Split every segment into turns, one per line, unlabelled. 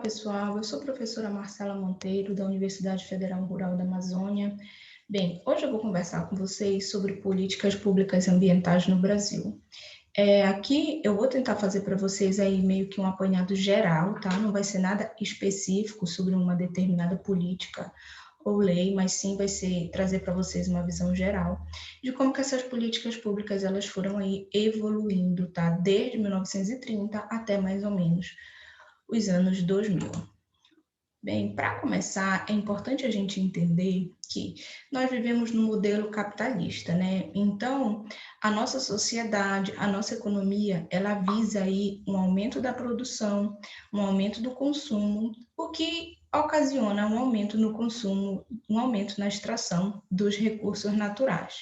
pessoal. Eu sou a professora Marcela Monteiro, da Universidade Federal Rural da Amazônia. Bem, hoje eu vou conversar com vocês sobre políticas públicas ambientais no Brasil. Aqui eu vou tentar fazer para vocês aí meio que um apanhado geral, tá? Não vai ser nada específico sobre uma determinada política ou lei, mas sim vai ser trazer para vocês uma visão geral de como que essas políticas públicas elas foram aí evoluindo, tá? Desde 1930 até mais ou menos os anos 2000. Bem, para começar, é importante a gente entender que nós vivemos num modelo capitalista, né? Então, a nossa sociedade, a nossa economia, ela visa aí um aumento da produção, um aumento do consumo, o que ocasiona um aumento no consumo, um aumento na extração dos recursos naturais.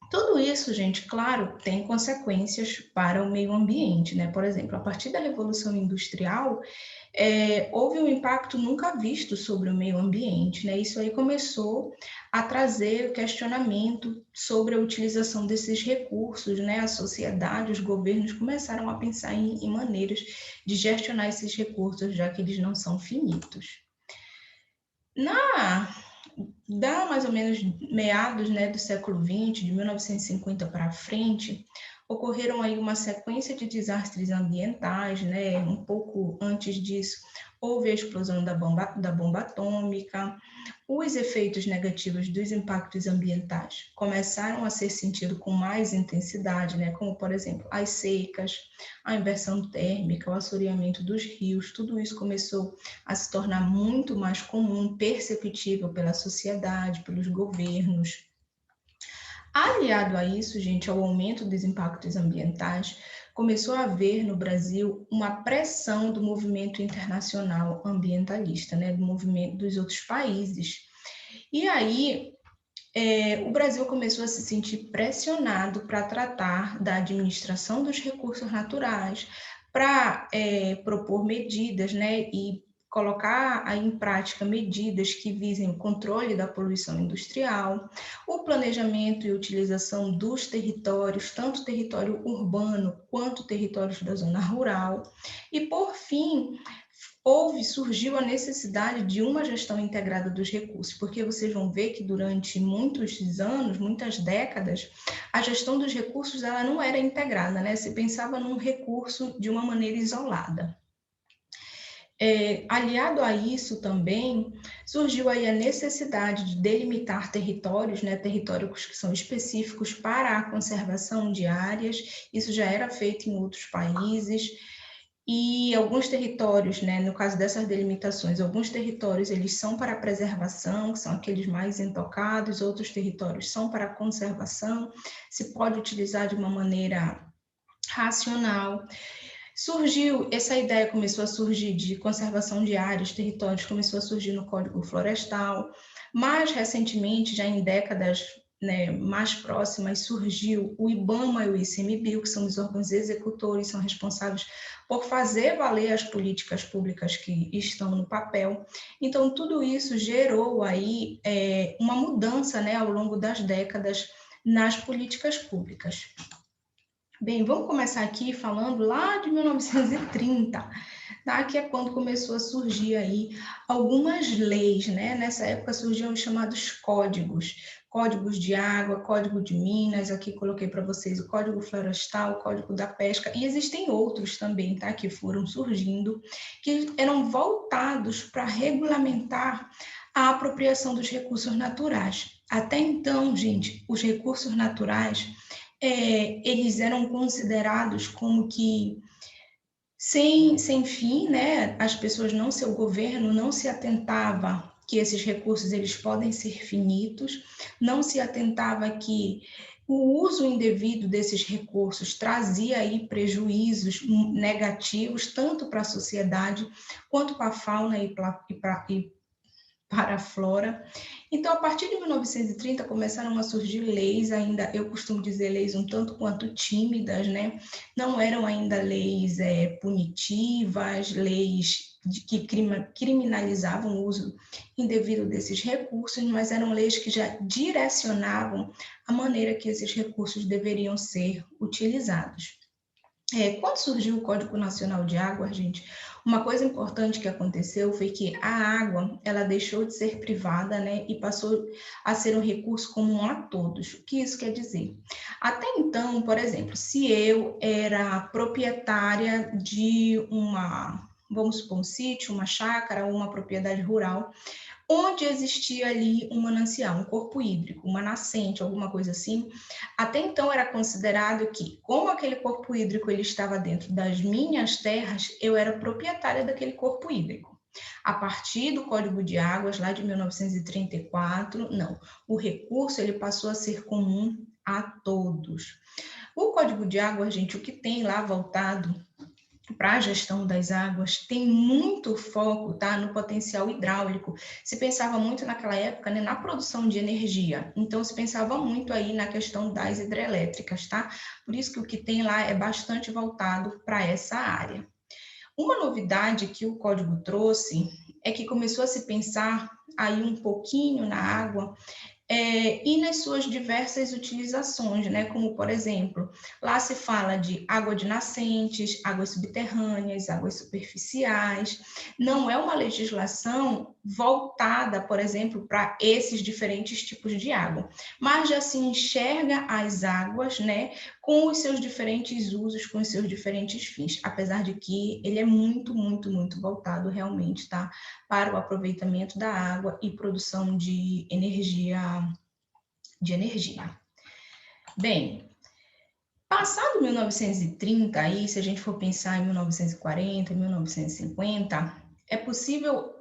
Tudo isso, gente, claro, tem consequências para o meio ambiente, né? Por exemplo, a partir da Revolução Industrial, houve um impacto nunca visto sobre o meio ambiente, né? Isso aí começou a trazer o questionamento sobre a utilização desses recursos, né? A sociedade, os governos começaram a pensar em maneiras de gestionar esses recursos, já que eles não são finitos. Da mais ou menos meados, né, do século XX, de 1950 para frente, ocorreram aí uma sequência de desastres ambientais, né? Um pouco antes disso, houve a explosão da bomba atômica. Os efeitos negativos dos impactos ambientais começaram a ser sentidos com mais intensidade, né? Como, por exemplo, as secas, a inversão térmica, o assoreamento dos rios, tudo isso começou a se tornar muito mais comum, perceptível pela sociedade, pelos governos. Aliado a isso, gente, ao aumento dos impactos ambientais, começou a haver no Brasil uma pressão do movimento internacional ambientalista, né, do movimento dos outros países. E aí, o Brasil começou a se sentir pressionado para tratar da administração dos recursos naturais, para propor medidas, né, e colocar aí em prática medidas que visem o controle da poluição industrial, o planejamento e utilização dos territórios, tanto território urbano quanto territórios da zona rural, e por fim, surgiu a necessidade de uma gestão integrada dos recursos, porque vocês vão ver que durante muitos anos, muitas décadas, a gestão dos recursos ela não era integrada, né? Se pensava num recurso de uma maneira isolada. Aliado a isso também, surgiu aí a necessidade de delimitar territórios, né, territórios que são específicos para a conservação de áreas, isso já era feito em outros países, e alguns territórios, né, no caso dessas delimitações, alguns territórios eles são para a preservação, que são aqueles mais intocados, outros territórios são para a conservação, se pode utilizar de uma maneira racional. Surgiu, essa ideia começou a surgir de conservação de áreas, territórios, começou a surgir no Código Florestal. Mais recentemente, já em décadas, né, mais próximas, surgiu o IBAMA e o ICMBio, que são os órgãos executores, são responsáveis por fazer valer as políticas públicas que estão no papel. Então, tudo isso gerou aí uma mudança, né, ao longo das décadas nas políticas públicas. Bem, vamos começar aqui falando lá de 1930, tá? Que é quando começou a surgir aí algumas leis, né? Nessa época surgiam os chamados códigos de água, código de minas, aqui coloquei para vocês o código florestal, o código da pesca, e existem outros também, tá? Que foram surgindo, que eram voltados para regulamentar a apropriação dos recursos naturais. Até então, gente, os recursos naturais eles eram considerados como que sem fim, né? As pessoas não, seu governo não se atentava que esses recursos eles podem ser finitos, não se atentava que o uso indevido desses recursos trazia aí prejuízos negativos tanto para a sociedade quanto para a fauna e para a flora. Então, a partir de 1930, começaram a surgir leis, ainda eu costumo dizer leis um tanto quanto tímidas, né? Não eram ainda leis punitivas, leis que criminalizavam o uso indevido desses recursos, mas eram leis que já direcionavam a maneira que esses recursos deveriam ser utilizados. Quando surgiu o Código Nacional de Água, gente, uma coisa importante que aconteceu foi que a água, ela deixou de ser privada, né, e passou a ser um recurso comum a todos. O que isso quer dizer? Até então, por exemplo, se eu era proprietária de vamos supor, um sítio, uma chácara ou uma propriedade rural, onde existia ali um manancial, um corpo hídrico, uma nascente, alguma coisa assim, até então era considerado que, como aquele corpo hídrico ele estava dentro das minhas terras, eu era proprietária daquele corpo hídrico. A partir do Código de Águas, lá de 1934, não. O recurso ele passou a ser comum a todos. O Código de Águas, gente, o que tem lá voltado para a gestão das águas tem muito foco, tá, no potencial hidráulico. Se pensava muito naquela época, né, na produção de energia. Então se pensava muito aí na questão das hidrelétricas, tá? Por isso que o que tem lá é bastante voltado para essa área. Uma novidade que o código trouxe é que começou a se pensar aí um pouquinho na água e nas suas diversas utilizações, né? Como, por exemplo, lá se fala de água de nascentes, águas subterrâneas, águas superficiais. Não é uma legislação voltada, por exemplo, para esses diferentes tipos de água, mas já se enxerga as águas, né? Com os seus diferentes usos, com os seus diferentes fins, apesar de que ele é muito, muito, muito voltado realmente, tá? Para o aproveitamento da água e produção de energia. Bem, passado 1930, aí, se a gente for pensar em 1940, 1950, é possível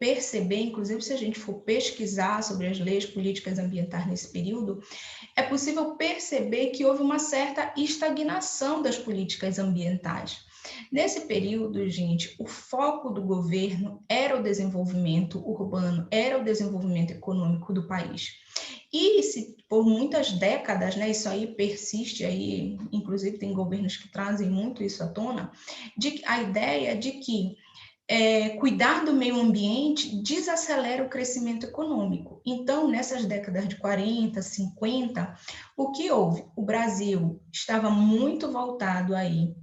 perceber, inclusive se a gente for pesquisar sobre as leis políticas ambientais nesse período, é possível perceber que houve uma certa estagnação das políticas ambientais. Nesse período, gente, o foco do governo era o desenvolvimento urbano, era o desenvolvimento econômico do país. E se por muitas décadas, né, isso aí persiste aí, inclusive tem governos que trazem muito isso à tona, a ideia de que cuidar do meio ambiente desacelera o crescimento econômico. Então, nessas décadas de 40, 50, o que houve? O Brasil estava muito voltado aí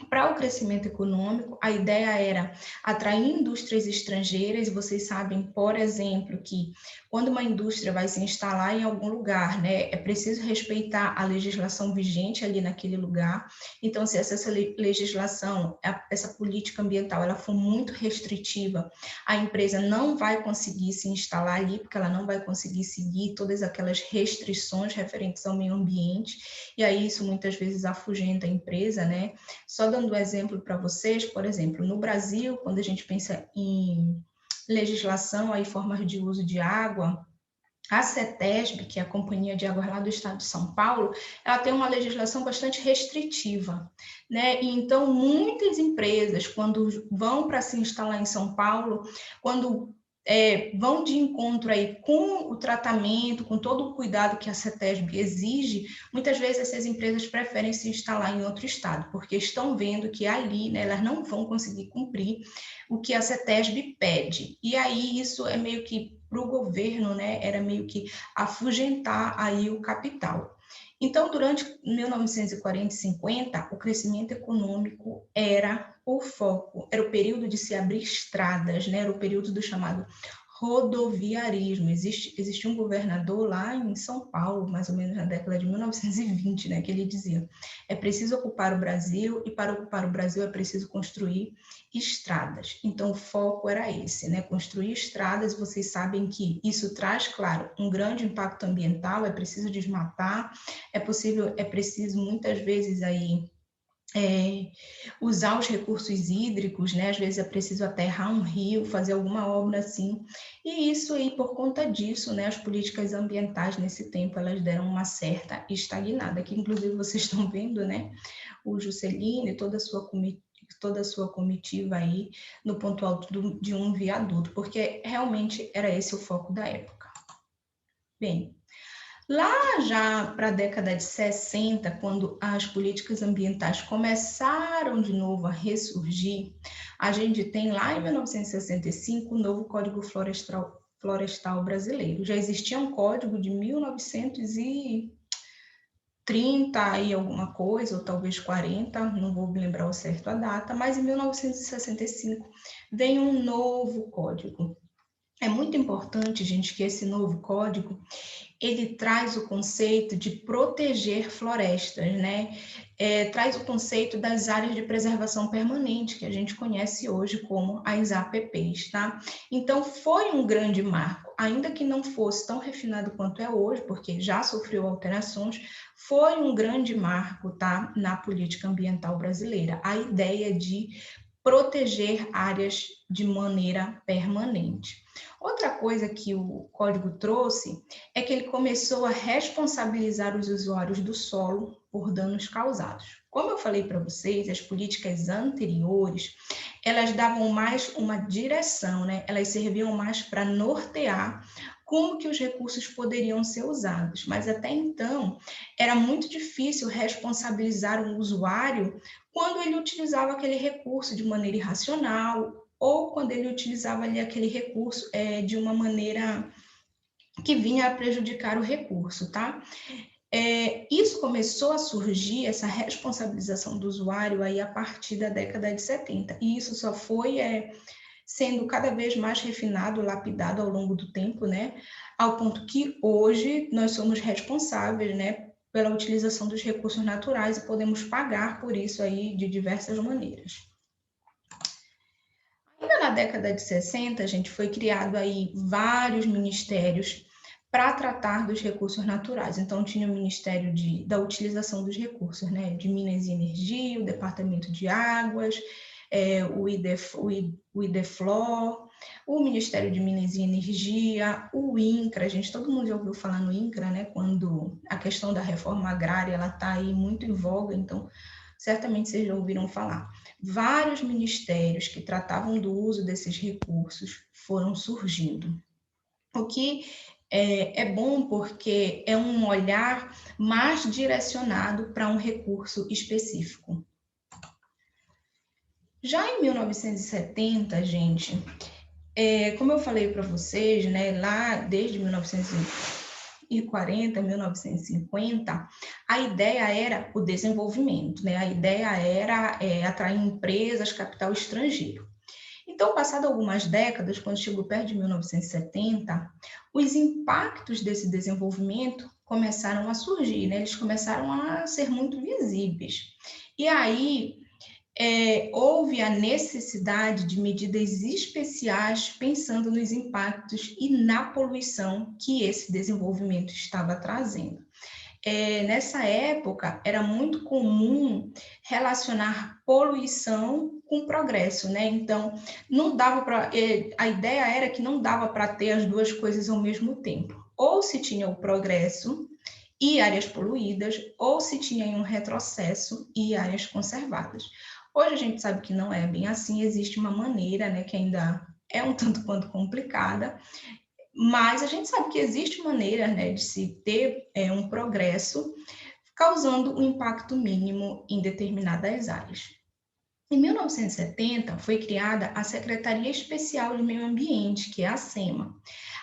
para o crescimento econômico, a ideia era atrair indústrias estrangeiras. Vocês sabem, por exemplo, que quando uma indústria vai se instalar em algum lugar, né, é preciso respeitar a legislação vigente ali naquele lugar. Então, se essa legislação, essa política ambiental, ela for muito restritiva, a empresa não vai conseguir se instalar ali, porque ela não vai conseguir seguir todas aquelas restrições referentes ao meio ambiente, e aí isso muitas vezes afugenta a empresa, né? Só dando um exemplo para vocês, por exemplo, no Brasil, quando a gente pensa em legislação e formas de uso de água, a CETESB, que é a Companhia de Águas lá do estado de São Paulo, ela tem uma legislação bastante restritiva, né? E então, muitas empresas, quando vão para se instalar em São Paulo, quando vão de encontro aí com o tratamento, com todo o cuidado que a CETESB exige, muitas vezes essas empresas preferem se instalar em outro estado, porque estão vendo que ali, né, elas não vão conseguir cumprir o que a CETESB pede. E aí isso é meio que para o governo, né, era meio que afugentar aí o capital. Então, durante 1940 e 50, o crescimento econômico era o foco, era o período de se abrir estradas, né? Era o período do chamado rodoviarismo. Existe um governador lá em São Paulo, mais ou menos na década de 1920, né, que ele dizia: é preciso ocupar o Brasil, e para ocupar o Brasil é preciso construir estradas. Então o foco era esse, né, construir estradas. Vocês sabem que isso traz, claro, um grande impacto ambiental, é preciso desmatar, é preciso muitas vezes aí usar os recursos hídricos, né? Às vezes é preciso aterrar um rio, fazer alguma obra assim. E isso aí, por conta disso, né? As políticas ambientais nesse tempo, elas deram uma certa estagnada, que inclusive vocês estão vendo, né? O Juscelino e toda a sua comitiva aí no ponto alto de um viaduto, porque realmente era esse o foco da época. Bem, lá já para a década de 60, quando as políticas ambientais começaram de novo a ressurgir, a gente tem lá em 1965 o novo Código Florestal Brasileiro. Já existia um código de 1930 30 e alguma coisa, ou talvez 40, não vou me lembrar ao certo a data, mas em 1965 vem um novo código. É muito importante, gente, que esse novo código ele traz o conceito de proteger florestas, né? Traz o conceito das áreas de preservação permanente, que a gente conhece hoje como as APPs, tá? Então, foi um grande marco, ainda que não fosse tão refinado quanto é hoje, porque já sofreu alterações, foi um grande marco, tá? Na política ambiental brasileira, a ideia de proteger áreas de maneira permanente. Outra coisa que o código trouxe é que ele começou a responsabilizar os usuários do solo por danos causados. Como eu falei para vocês, as políticas anteriores, elas davam mais uma direção, né? Elas serviam mais para nortear como que os recursos poderiam ser usados. Mas até então, era muito difícil responsabilizar um usuário quando ele utilizava aquele recurso de maneira irracional ou quando ele utilizava ali aquele recurso de uma maneira que vinha a prejudicar o recurso, tá? Isso começou a surgir, essa responsabilização do usuário aí a partir da década de 70, e isso só foi sendo cada vez mais refinado, lapidado ao longo do tempo, né? Ao ponto que hoje nós somos responsáveis, né, pela utilização dos recursos naturais e podemos pagar por isso aí de diversas maneiras. Ainda na década de 60, a gente foi criado aí vários ministérios para tratar dos recursos naturais. Então, tinha o Ministério da Utilização dos Recursos, né, de Minas e Energia, o Departamento de Águas, o IDEFLOR, o Ministério de Minas e Energia, o INCRA, todo mundo já ouviu falar no INCRA, né, quando a questão da reforma agrária ela está aí muito em voga, então certamente vocês já ouviram falar. Vários ministérios que tratavam do uso desses recursos foram surgindo. O que é bom porque é um olhar mais direcionado para um recurso específico. Já em 1970, gente, como eu falei para vocês, né, lá desde 1940, 1950, a ideia era o desenvolvimento, né? A ideia era atrair empresas, capital estrangeiro. Então, passado algumas décadas, quando chegou perto de 1970, os impactos desse desenvolvimento começaram a surgir, né? Eles começaram a ser muito visíveis. E aí, houve a necessidade de medidas especiais pensando nos impactos e na poluição que esse desenvolvimento estava trazendo. Nessa época, era muito comum relacionar poluição com progresso, né? Então, não dava para. A ideia era que não dava para ter as duas coisas ao mesmo tempo. Ou se tinha o progresso e áreas poluídas, ou se tinha um retrocesso e áreas conservadas. Hoje a gente sabe que não é bem assim, existe uma maneira, né, que ainda é um tanto quanto complicada, mas a gente sabe que existe maneira, né, de se ter um progresso causando um impacto mínimo em determinadas áreas. Em 1970, foi criada a Secretaria Especial de Meio Ambiente, que é a SEMA.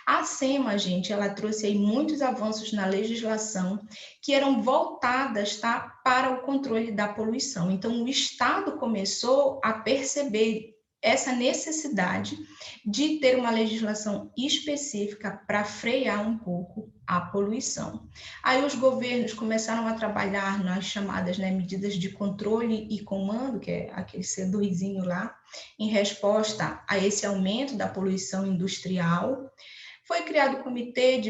A SEMA, gente, ela trouxe aí muitos avanços na legislação que eram voltadas, tá, para o controle da poluição. Então, o Estado começou a perceber essa necessidade de ter uma legislação específica para frear um pouco a poluição. Aí os governos começaram a trabalhar nas chamadas, né, medidas de controle e comando, que é aquele C2zinho lá, em resposta a esse aumento da poluição industrial. Foi criado o comitê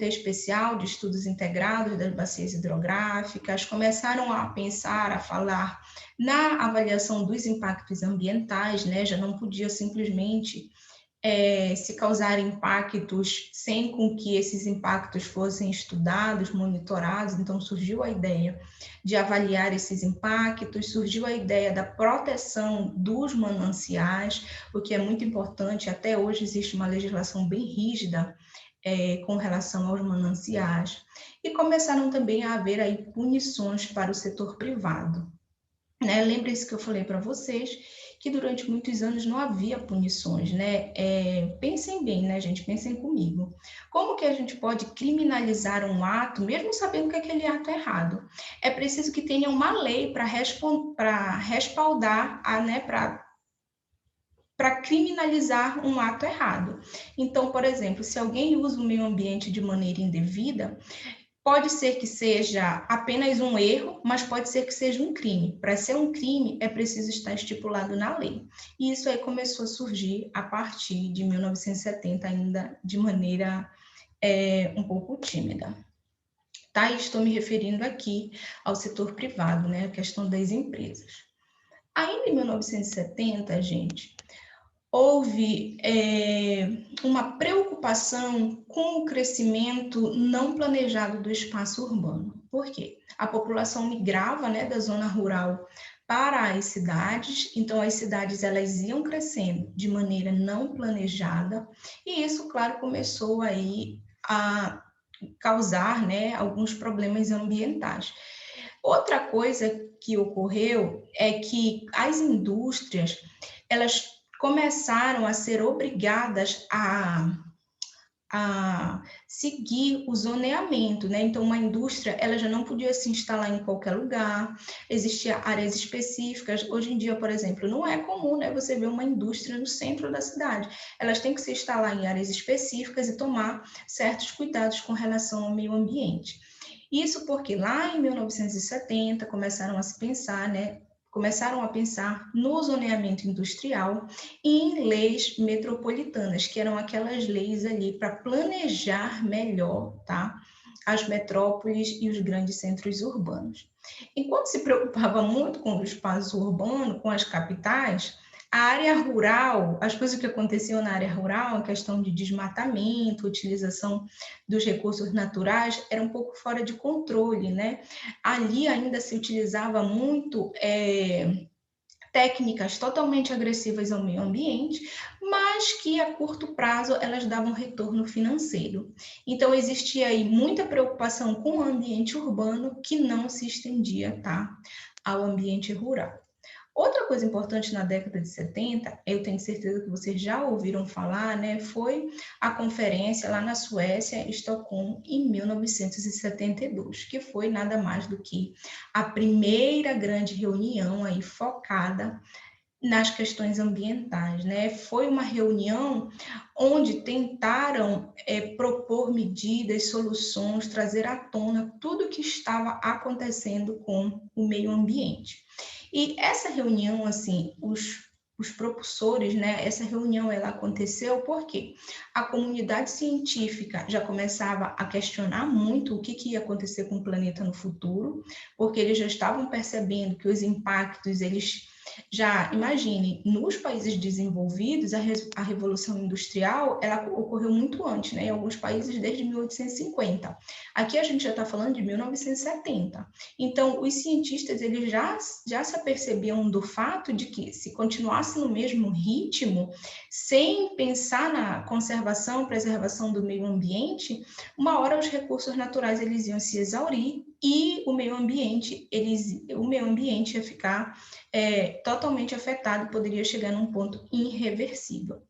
especial de estudos integrados das bacias hidrográficas, começaram a pensar, a falar na avaliação dos impactos ambientais, né? Já não podia simplesmente se causar impactos sem com que esses impactos fossem estudados, monitorados. Então, surgiu a ideia de avaliar esses impactos, surgiu a ideia da proteção dos mananciais, o que é muito importante. Até hoje existe uma legislação bem rígida com relação aos mananciais. E começaram também a haver aí punições para o setor privado. né? Lembrem-se que eu falei para vocês que durante muitos anos não havia punições, né? Pensem bem, né, gente? Pensem comigo. Como que a gente pode criminalizar um ato, mesmo sabendo que aquele ato é errado? É preciso que tenha uma lei para respaldar, né, para criminalizar um ato errado. Então, por exemplo, se alguém usa o meio ambiente de maneira indevida, pode ser que seja apenas um erro, mas pode ser que seja um crime. Para ser um crime, é preciso estar estipulado na lei. E isso aí começou a surgir a partir de 1970, ainda de maneira um pouco tímida. Tá? E estou me referindo aqui ao setor privado, né? A questão das empresas. Ainda em 1970, gente, houve uma preocupação com o crescimento não planejado do espaço urbano. Por quê? A população migrava, né, da zona rural para as cidades, então as cidades elas iam crescendo de maneira não planejada, e isso, claro, começou aí a causar, né, alguns problemas ambientais. Outra coisa que ocorreu é que as indústrias, elas começaram a ser obrigadas a seguir o zoneamento, né? Então, uma indústria, ela já não podia se instalar em qualquer lugar, existiam áreas específicas. Hoje em dia, por exemplo, não é comum, né, você ver uma indústria no centro da cidade. Elas têm que se instalar em áreas específicas e tomar certos cuidados com relação ao meio ambiente. Isso porque lá em 1970 começaram a se pensar, né? Começaram a pensar no zoneamento industrial e em leis metropolitanas, que eram aquelas leis ali para planejar melhor, tá? As metrópoles e os grandes centros urbanos. Enquanto se preocupava muito com o espaço urbano, com as capitais, a área rural, as coisas que aconteciam na área rural, a questão de desmatamento, utilização dos recursos naturais, era um pouco fora de controle, né? Ali ainda se utilizava muito técnicas totalmente agressivas ao meio ambiente, mas que a curto prazo elas davam retorno financeiro. Então existia aí muita preocupação com o ambiente urbano que não se estendia, tá, ao ambiente rural. Outra coisa importante na década de 70, eu tenho certeza que vocês já ouviram falar, né, foi a conferência lá na Suécia, Estocolmo, em 1972, que foi nada mais do que a primeira grande reunião aí focada nas questões ambientais, né? Foi uma reunião onde tentaram propor medidas, soluções, trazer à tona tudo o que estava acontecendo com o meio ambiente. E essa reunião, assim, os propulsores, né? Essa reunião ela aconteceu porque a comunidade científica já começava a questionar muito o que ia acontecer com o planeta no futuro, porque eles já estavam percebendo que os impactos, eles já, imagine, nos países desenvolvidos, a Revolução Industrial, ela ocorreu muito antes, né? Em alguns países desde 1850. Aqui a gente já está falando de 1970. Então, os cientistas, eles já se apercebiam do fato de que, se continuasse no mesmo ritmo, sem pensar na conservação, preservação do meio ambiente, uma hora os recursos naturais, eles iam se exaurir e o meio ambiente ia ficar totalmente afetado, poderia chegar num ponto irreversível.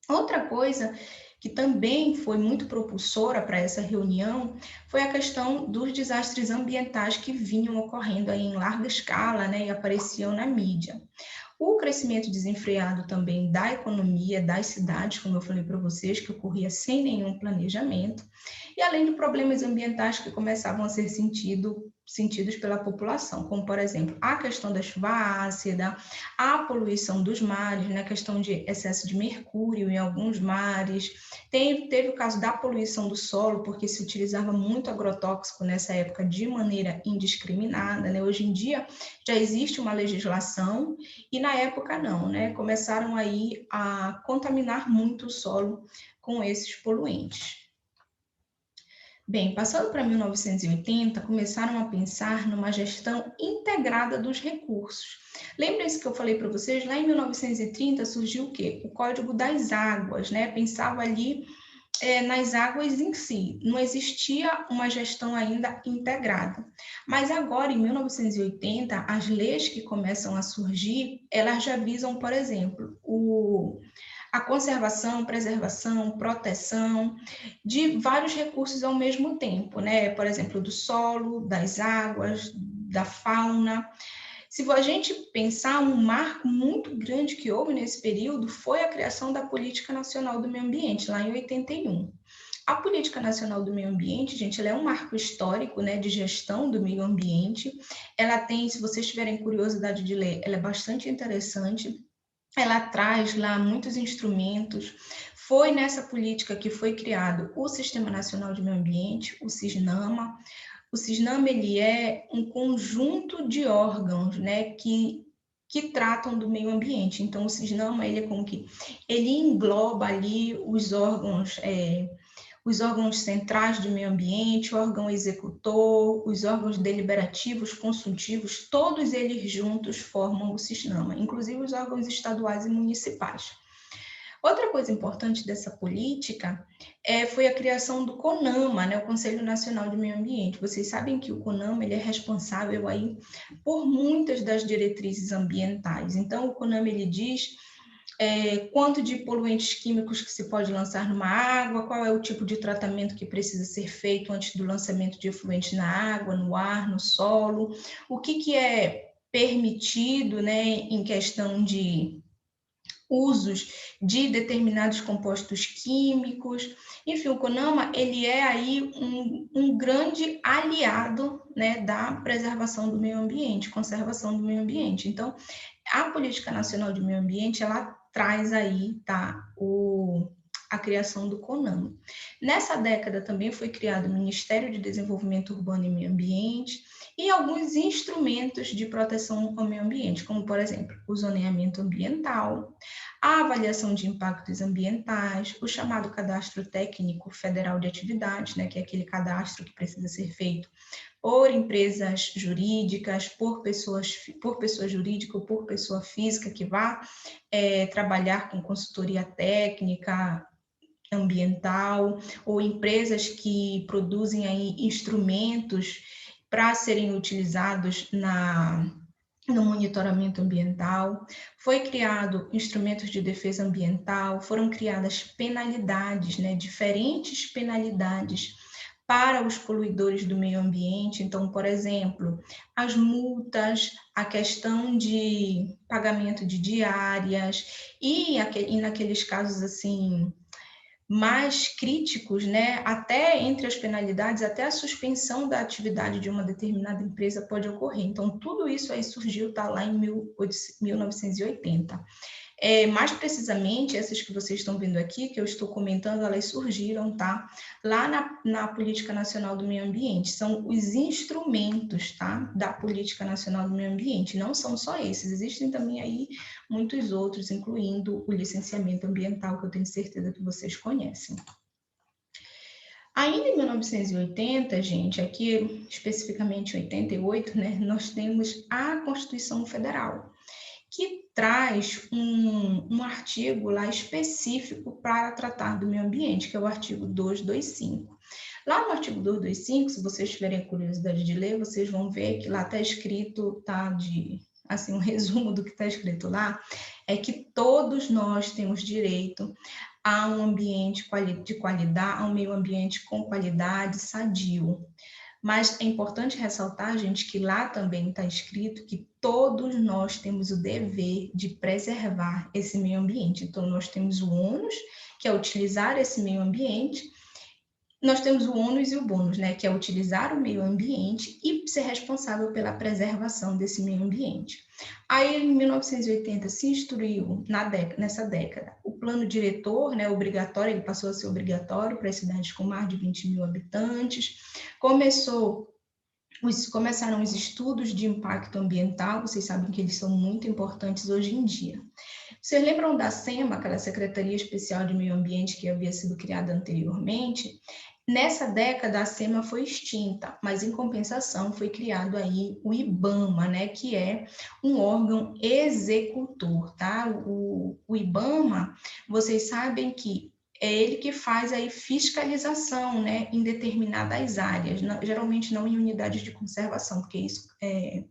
Outra coisa que também foi muito propulsora para essa reunião foi a questão dos desastres ambientais que vinham ocorrendo aí em larga escala, né, e apareciam na mídia. O crescimento desenfreado também da economia das cidades, como eu falei para vocês, que ocorria sem nenhum planejamento, e além de problemas ambientais que começavam a ser sentidos pela população, como, por exemplo, a questão da chuva ácida, a poluição dos mares, né, a questão de excesso de mercúrio em alguns mares. Teve o caso da poluição do solo, porque se utilizava muito agrotóxico nessa época de maneira indiscriminada, né? Hoje em dia já existe uma legislação e na época não, né? Começaram aí a contaminar muito o solo com esses poluentes. Bem, passando para 1980, começaram a pensar numa gestão integrada dos recursos. Lembrem-se que eu falei para vocês, lá em 1930 surgiu o quê? O Código das Águas, né? Pensava ali nas águas em si. Não existia uma gestão ainda integrada. Mas agora, em 1980, as leis que começam a surgir, elas já visam, por exemplo, a conservação, preservação, proteção de vários recursos ao mesmo tempo, né? Por exemplo, do solo, das águas, da fauna. Se a gente pensar, um marco muito grande que houve nesse período foi a criação da Política Nacional do Meio Ambiente, lá em 81. A Política Nacional do Meio Ambiente, gente, ela é um marco histórico, né, de gestão do meio ambiente. Ela tem, se vocês tiverem curiosidade de ler, ela é bastante interessante. Ela traz lá muitos instrumentos. Foi nessa política que foi criado o Sistema Nacional de Meio Ambiente, o SISNAMA. O SISNAMA, ele é um conjunto de órgãos, né, que tratam do meio ambiente. Então, o SISNAMA, ele é como que ele engloba ali os órgãos centrais do meio ambiente, o órgão executor, os órgãos deliberativos, consultivos, todos eles juntos formam o SISNAMA, inclusive os órgãos estaduais e municipais. Outra coisa importante dessa política foi a criação do CONAMA, né, o Conselho Nacional de Meio Ambiente. Vocês sabem que o CONAMA ele é responsável aí por muitas das diretrizes ambientais. Então, o CONAMA ele diz quanto de poluentes químicos que se pode lançar numa água, qual é o tipo de tratamento que precisa ser feito antes do lançamento de efluentes na água, no ar, no solo, o que é permitido, né, em questão de usos de determinados compostos químicos. Enfim, o CONAMA ele é aí um grande aliado, né, da preservação do meio ambiente, conservação do meio ambiente. Então, a Política Nacional de Meio Ambiente, ela traz aí, tá, a criação do CONAMA. Nessa década também foi criado o Ministério de Desenvolvimento Urbano e Meio Ambiente e alguns instrumentos de proteção ao meio ambiente, como, por exemplo, o zoneamento ambiental, a avaliação de impactos ambientais, o chamado Cadastro Técnico Federal de Atividades, né, que é aquele cadastro que precisa ser feito por empresas jurídicas, por pessoa jurídica ou por pessoa física que vá trabalhar com consultoria técnica, ambiental, ou empresas que produzem aí instrumentos para serem utilizados no monitoramento ambiental. Foi criado instrumentos de defesa ambiental, foram criadas penalidades, né, diferentes penalidades para os poluidores do meio ambiente. Então, por exemplo, as multas, a questão de pagamento de diárias e naqueles casos assim mais críticos, né, até entre as penalidades, até a suspensão da atividade de uma determinada empresa pode ocorrer. Então, tudo isso aí surgiu, tá lá em 1980. Mais precisamente, essas que vocês estão vendo aqui, que eu estou comentando, elas surgiram, tá? Lá na Política Nacional do Meio Ambiente. São os instrumentos, tá? Da Política Nacional do Meio Ambiente. Não são só esses, existem também aí muitos outros, incluindo o licenciamento ambiental, que eu tenho certeza que vocês conhecem. Ainda em 1980, gente, aqui especificamente em 88, né, nós temos a Constituição Federal, que traz um artigo lá específico para tratar do meio ambiente, que é o artigo 225. Lá no artigo 225, se vocês tiverem curiosidade de ler, vocês vão ver que lá está escrito, tá, assim, um resumo do que está escrito lá, é que todos nós temos direito a um ambiente de qualidade, a um meio ambiente com qualidade, sadio. Mas é importante ressaltar, gente, que lá também está escrito que todos nós temos o dever de preservar esse meio ambiente. Então, nós temos o ônus, que é utilizar esse meio ambiente, nós temos o ônus e o bônus, né, que é utilizar o meio ambiente e ser responsável pela preservação desse meio ambiente. Aí, em 1980, se instituiu, nessa década, o plano diretor, né, obrigatório, ele passou a ser obrigatório para as cidades com mais de 20 mil habitantes, começaram os estudos de impacto ambiental, vocês sabem que eles são muito importantes hoje em dia. Vocês lembram da SEMA, aquela Secretaria Especial de Meio Ambiente que havia sido criada anteriormente? Nessa década, a SEMA foi extinta, mas em compensação foi criado aí o IBAMA, né, que é um órgão executor, tá? O IBAMA, vocês sabem que é ele que faz aí fiscalização, né, em determinadas áreas, geralmente não em unidades de conservação, porque isso é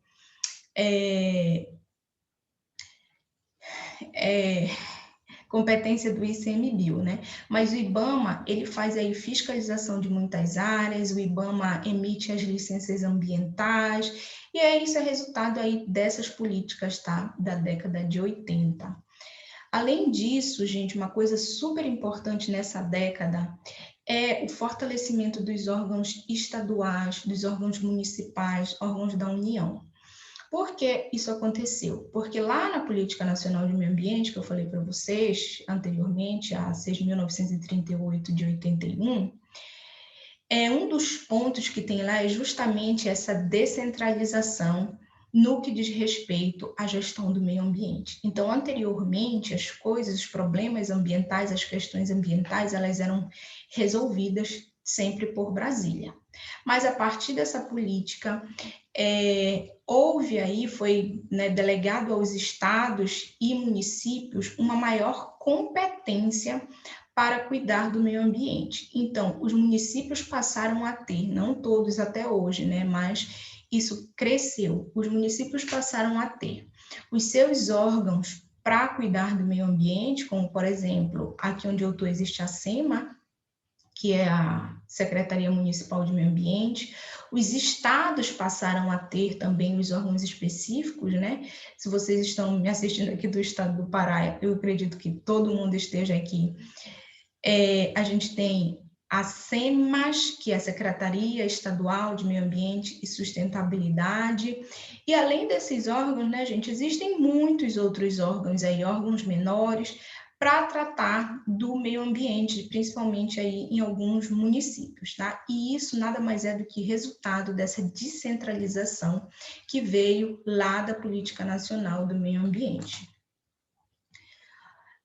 competência do ICMBio, né? Mas o IBAMA, ele faz aí fiscalização de muitas áreas, o IBAMA emite as licenças ambientais, e isso é resultado aí dessas políticas, tá? Da década de 80. Além disso, gente, uma coisa super importante nessa década é o fortalecimento dos órgãos estaduais, dos órgãos municipais, órgãos da União. Por que isso aconteceu? Porque lá na Política Nacional de Meio Ambiente, que eu falei para vocês anteriormente, a 6.938 de 81, um dos pontos que tem lá é justamente essa descentralização no que diz respeito à gestão do meio ambiente. Então, anteriormente, as coisas, os problemas ambientais, as questões ambientais, elas eram resolvidas sempre por Brasília. Mas a partir dessa política, houve aí, foi, né, delegado aos estados e municípios uma maior competência para cuidar do meio ambiente. Então, os municípios passaram a ter, não todos até hoje, né, mas isso cresceu. Os municípios passaram a ter os seus órgãos para cuidar do meio ambiente, como, por exemplo, aqui onde eu estou existe a SEMA, que é a Secretaria Municipal de Meio Ambiente. Os estados passaram a ter também os órgãos específicos, né? Se vocês estão me assistindo aqui do estado do Pará, eu acredito que todo mundo esteja aqui. A gente tem a SEMAS, que é a Secretaria Estadual de Meio Ambiente e Sustentabilidade, e além desses órgãos, né, gente, existem muitos outros órgãos aí, órgãos menores, para tratar do meio ambiente, principalmente aí em alguns municípios, tá? E isso nada mais é do que resultado dessa descentralização que veio lá da Política Nacional do Meio Ambiente.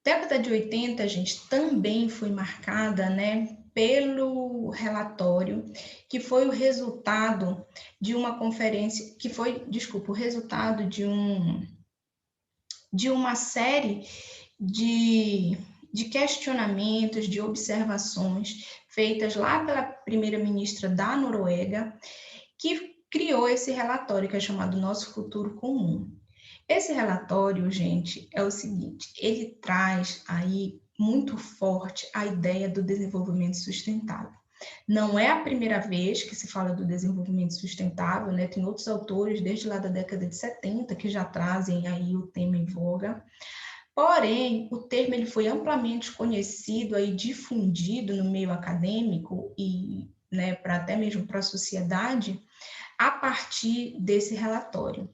Década de 80, a gente também foi marcada, né, pelo relatório, que foi o resultado de uma conferência, que foi, desculpa, o resultado de uma série de questionamentos, de observações feitas lá pela primeira-ministra da Noruega, que criou esse relatório que é chamado Nosso Futuro Comum. Esse relatório, gente, é o seguinte, ele traz aí muito forte a ideia do desenvolvimento sustentável. Não é a primeira vez que se fala do desenvolvimento sustentável, né? Tem outros autores desde lá da década de 70 que já trazem aí o tema em voga. Porém, o termo ele foi amplamente conhecido e difundido no meio acadêmico e, né, até mesmo para a sociedade a partir desse relatório.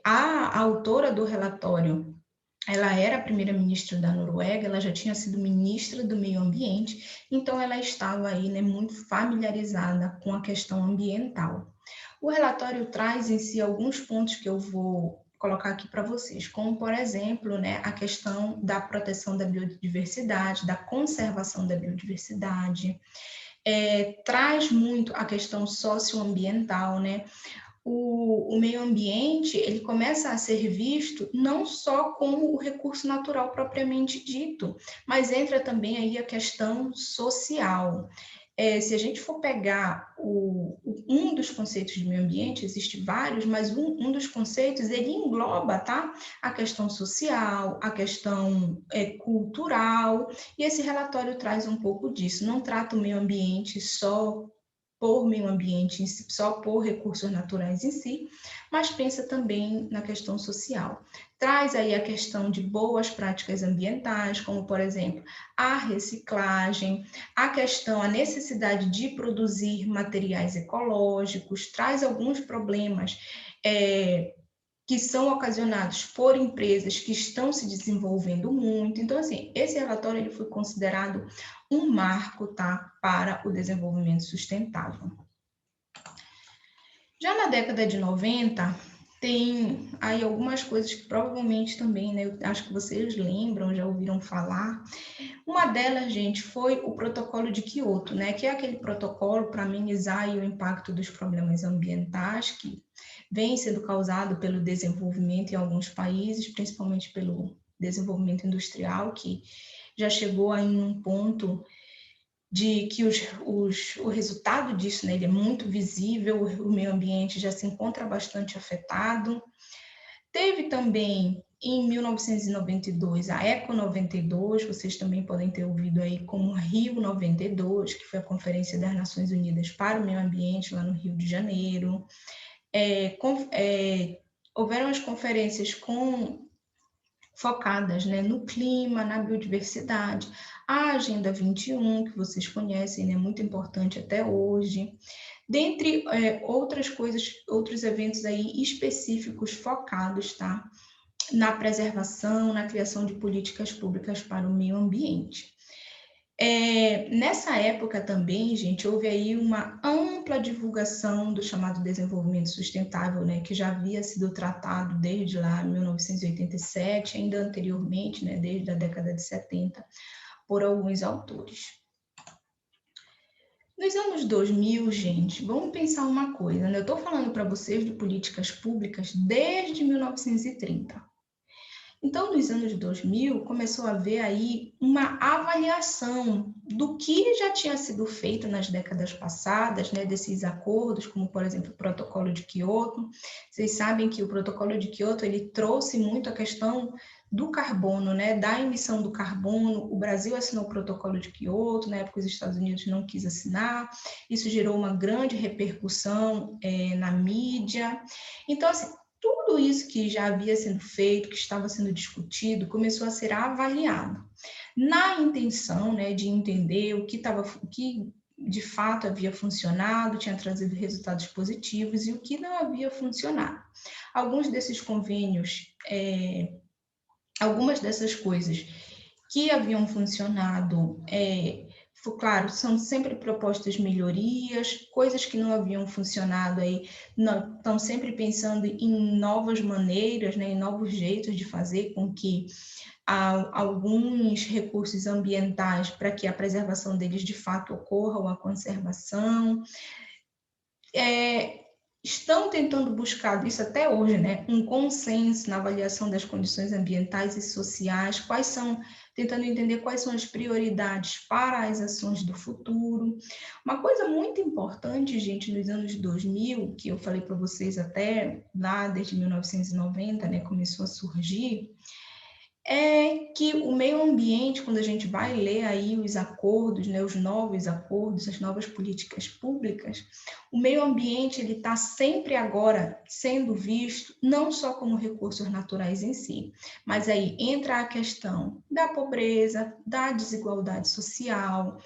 A autora do relatório, ela era a primeira-ministra da Noruega, ela já tinha sido ministra do meio ambiente, então ela estava aí, né, muito familiarizada com a questão ambiental. O relatório traz em si alguns pontos que eu vou colocar aqui para vocês, como, por exemplo, né, a questão da proteção da biodiversidade, da conservação da biodiversidade, traz muito a questão socioambiental, né? O meio ambiente, ele começa a ser visto não só como o recurso natural propriamente dito, mas entra também aí a questão social. Se a gente for pegar um dos conceitos de meio ambiente, existe vários, mas um dos conceitos, ele engloba, tá? A questão social, a questão cultural, e esse relatório traz um pouco disso, não trata o meio ambiente só por meio ambiente em si, só por recursos naturais em si, mas pensa também na questão social. Traz aí a questão de boas práticas ambientais, como, por exemplo, a reciclagem, a necessidade de produzir materiais ecológicos, traz alguns problemas que são ocasionados por empresas que estão se desenvolvendo muito. Então, assim, esse relatório ele foi considerado um marco, tá, para o desenvolvimento sustentável. Já na década de 90, tem aí algumas coisas que provavelmente também, né, eu acho que vocês lembram, já ouviram falar. Uma delas, gente, foi o protocolo de Kyoto, né, que é aquele protocolo para amenizar o impacto dos problemas ambientais que vem sendo causado pelo desenvolvimento em alguns países, principalmente pelo desenvolvimento industrial, que já chegou aí num ponto de que o resultado disso, né, ele é muito visível, o meio ambiente já se encontra bastante afetado. Teve também, em 1992, a Eco 92, vocês também podem ter ouvido aí como Rio 92, que foi a Conferência das Nações Unidas para o Meio Ambiente, lá no Rio de Janeiro. Houveram as conferências focadas, né, no clima, na biodiversidade, a Agenda 21, que vocês conhecem, né, muito importante até hoje, dentre outras coisas, outros eventos aí específicos focados, tá, na preservação, na criação de políticas públicas para o meio ambiente. Nessa época também, gente, houve aí uma ampla divulgação do chamado desenvolvimento sustentável, né, que já havia sido tratado desde lá 1987, ainda anteriormente, né, desde a década de 70, por alguns autores. Nos anos 2000, gente, vamos pensar uma coisa, né? Eu estou falando para vocês de políticas públicas desde 1930. Então, nos anos 2000, começou a haver aí uma avaliação do que já tinha sido feito nas décadas passadas, né, desses acordos, como, por exemplo, o Protocolo de Quioto. Vocês sabem que o Protocolo de Quioto, ele trouxe muito a questão do carbono, né, da emissão do carbono. O Brasil assinou o Protocolo de Quioto, na época os Estados Unidos não quis assinar. Isso gerou uma grande repercussão na mídia. Então, assim, tudo isso que já havia sido feito, que estava sendo discutido, começou a ser avaliado, na intenção, né, de entender o que de fato havia funcionado, tinha trazido resultados positivos e o que não havia funcionado. Alguns desses convênios, algumas dessas coisas que haviam funcionado, claro, são sempre propostas melhorias, coisas que não haviam funcionado aí, estão sempre pensando em novas maneiras, né, em novos jeitos de fazer com que alguns recursos ambientais, para que a preservação deles de fato ocorra, ou a conservação. Estão tentando buscar isso até hoje, né? Um consenso na avaliação das condições ambientais e sociais, tentando entender quais são as prioridades para as ações do futuro. Uma coisa muito importante, gente, nos anos 2000, que eu falei para vocês até lá desde 1990, né, começou a surgir, é que o meio ambiente, quando a gente vai ler aí os acordos, né, os novos acordos, as novas políticas públicas, o meio ambiente ele está sempre agora sendo visto não só como recursos naturais em si, mas aí entra a questão da pobreza, da desigualdade social,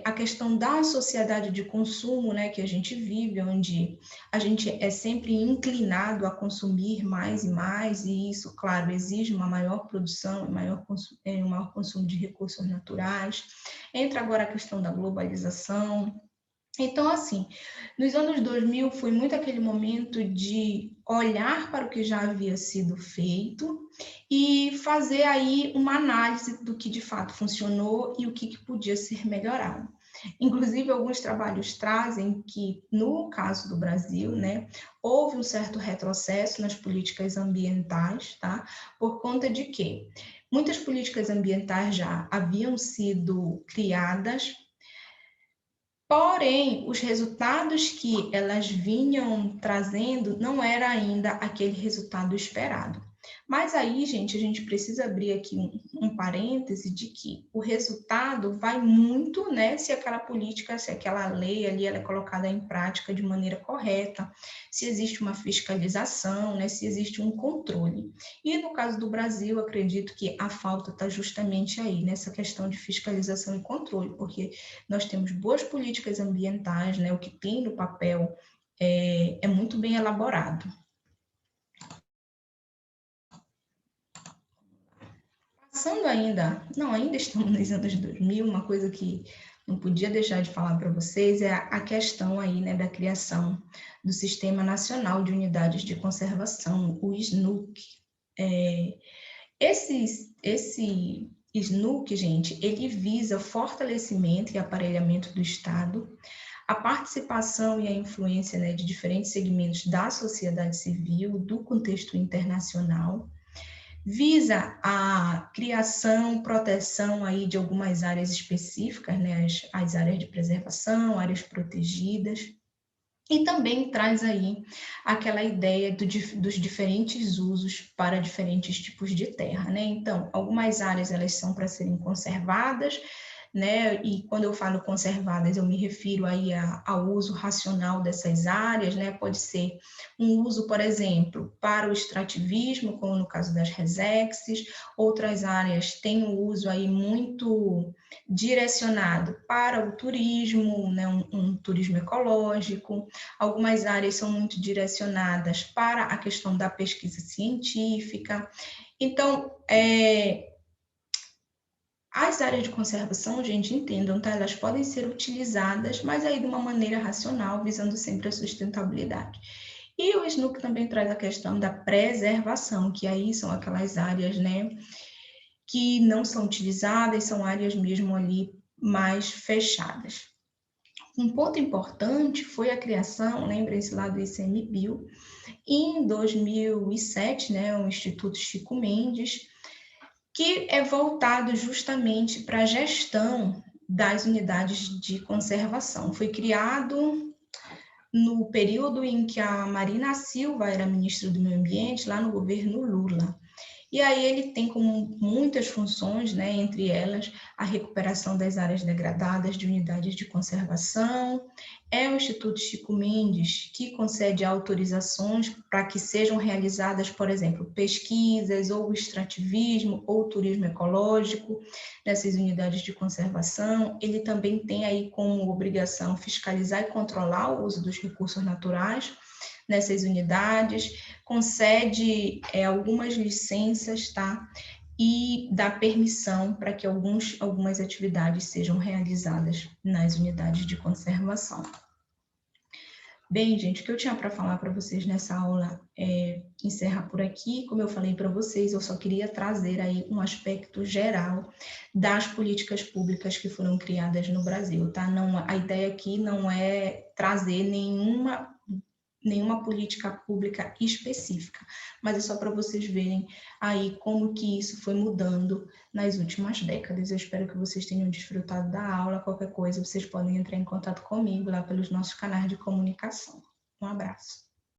a questão da sociedade de consumo, né, que a gente vive, onde a gente é sempre inclinado a consumir mais e mais, e isso, claro, exige uma maior produção, um maior consumo de recursos naturais. Entra agora a questão da globalização. Então, assim, nos anos 2000 foi muito aquele momento de olhar para o que já havia sido feito e fazer aí uma análise do que de fato funcionou e o que podia ser melhorado. Inclusive, alguns trabalhos trazem que, no caso do Brasil, né, houve um certo retrocesso nas políticas ambientais, tá? Por conta de que muitas políticas ambientais já haviam sido criadas, porém, os resultados que elas vinham trazendo não era ainda aquele resultado esperado. Mas aí, gente, a gente precisa abrir aqui um parêntese de que o resultado vai muito, né, se aquela política, se aquela lei ali ela é colocada em prática de maneira correta, se existe uma fiscalização, né, se existe um controle. E no caso do Brasil, acredito que a falta está justamente aí, nessa questão de fiscalização e controle, porque nós temos boas políticas ambientais, né, o que tem no papel é muito bem elaborado. Passando ainda estamos nos anos 2000, uma coisa que não podia deixar de falar para vocês é a questão aí, né, da criação do Sistema Nacional de Unidades de Conservação, o SNUC. Esse SNUC, gente, ele visa fortalecimento e aparelhamento do Estado, a participação e a influência, né, de diferentes segmentos da sociedade civil, do contexto internacional, visa a criação, proteção aí de algumas áreas específicas, né, as áreas de preservação, áreas protegidas, e também traz aí aquela ideia dos diferentes usos para diferentes tipos de terra, né? Então, algumas áreas elas são para serem conservadas, né? E quando eu falo conservadas, eu me refiro aí ao uso racional dessas áreas, né? Pode ser um uso, por exemplo, para o extrativismo, como no caso das resexes. Outras áreas têm um uso aí muito direcionado para o turismo, né? Um turismo ecológico. Algumas áreas são muito direcionadas para a questão da pesquisa científica. Então, as áreas de conservação, gente, entendam, tá? Elas podem ser utilizadas, mas aí de uma maneira racional, visando sempre a sustentabilidade. E o SNUC também traz a questão da preservação, que aí são aquelas áreas, né, que não são utilizadas, são áreas mesmo ali mais fechadas. Um ponto importante foi a criação, lembrem-se lá do ICMBio, em 2007, né, o Instituto Chico Mendes, que é voltado justamente para a gestão das unidades de conservação. Foi criado no período em que a Marina Silva era ministra do Meio Ambiente, lá no governo Lula. E aí ele tem como muitas funções, né, entre elas a recuperação das áreas degradadas de unidades de conservação. É o Instituto Chico Mendes que concede autorizações para que sejam realizadas, por exemplo, pesquisas ou extrativismo ou turismo ecológico nessas unidades de conservação. Ele também tem aí como obrigação fiscalizar e controlar o uso dos recursos naturais nessas unidades, concede algumas licenças, tá? E dá permissão para que algumas atividades sejam realizadas nas unidades de conservação. Bem, gente, o que eu tinha para falar para vocês nessa aula encerra por aqui. Como eu falei para vocês, eu só queria trazer aí um aspecto geral das políticas públicas que foram criadas no Brasil, tá? Não, a ideia aqui não é trazer nenhuma política pública específica, mas é só para vocês verem aí como que isso foi mudando nas últimas décadas. Eu espero que vocês tenham desfrutado da aula. Qualquer coisa, vocês podem entrar em contato comigo lá pelos nossos canais de comunicação. Um abraço.